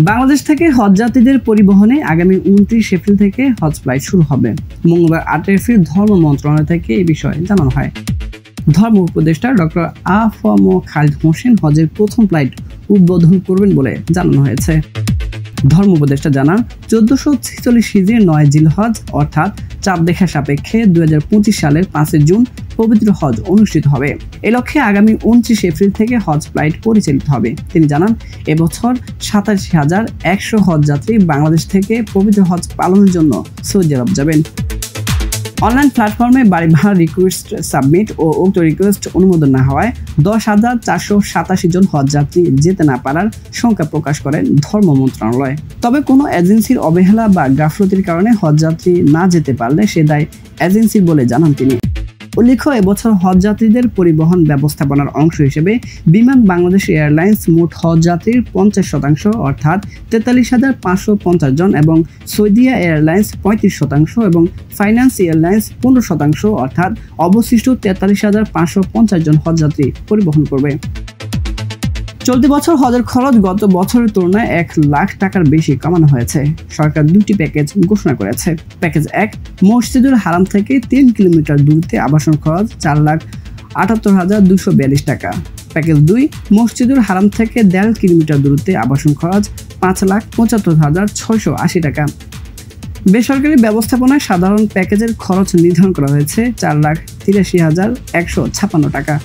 বাংলাদেশ থেকে হজযাত্রীদের পরিবহনে আগামী 29 এপ্রিল থেকে হজ ফ্লাইট শুরু হবে। মঙ্গলবার 8 এপ্রিল ধর্ম মন্ত্রণালয় থেকে এই বিষয়ে জানানো হয়। ধর্ম উপদেষ্টা ডক্টর আ.ফ.ম. খালিদ হোসেন হজের প্রথম ফ্লাইট উদ্বোধন করবেন বলে জানানো হয়েছে। ধর্ম উপদেষ্টা জানান, 1446 হিজরি 9 জিলহজ অর্থাৎ চাঁদ দেখা সাপেক্ষে 2025 সালের 5 জুন পবিত্র হজ অনুষ্ঠিত হবে। এ লক্ষ্যে আগামী 29 এপ্রিল থেকে হজ ফ্লাইট পরিচালিত হবে। তিনি জানান, এবছর 87,100 হজযাত্রী বাংলাদেশ থেকে পবিত্র হজ পালনের জন্য সৌদি আরব যাবেন। অনলাইন প্ল্যাটফর্মে বাড়ি ভাড়া রিকোয়েস্ট সাবমিট ও উক্ত রিকোয়েস্ট অনুমোদন না হওয়ায় 10,487 জন হজযাত্রী যেতে না পারার শঙ্কা প্রকাশ করেন ধর্ম মন্ত্রণালয়। তবে কোনো এজেন্সির অবহেলা বা গাফলতির কারণে হজযাত্রী না যেতে পারলে সে দায় এজেন্সির বলে জানান তিনি। উল্লেখ্য, এবছর হজযাত্রীদের পরিবহন ব্যবস্থাপনার অংশ হিসেবে বিমান বাংলাদেশ এয়ারলাইন্স মোট হজযাত্রীর 50% অর্থাৎ 43,550 জন এবং সৌদিয়া এয়ারলাইন্স 35% এবং ফাইন্যান্স এয়ারলাইন্স 15% অর্থাৎ অবশিষ্ট 43,550 জন হজযাত্রী পরিবহন করবে। চলতি বছর হজের খরচ গত বছরের তুলনায় 1 লাখ টাকার বেশি কমানো হয়েছে। সরকার 2টি প্যাকেজ ঘোষণা করেছে। প্যাকেজ 1, মসজিদুল হারাম থেকে 3 কিলোমিটার দূরত্বে আবাসন খরচ 4,78,242 টাকা। প্যাকেজ 2, মসজিদুল হারাম থেকে 1.5 কিলোমিটার দূরত্বে আবাসন খরচ 5,75,680 টাকা। বেসরকারি ব্যবস্থাপনায় সাধারণ প্যাকেজের খরচ নির্ধারণ করা হয়েছে 4,83,156 টাকা।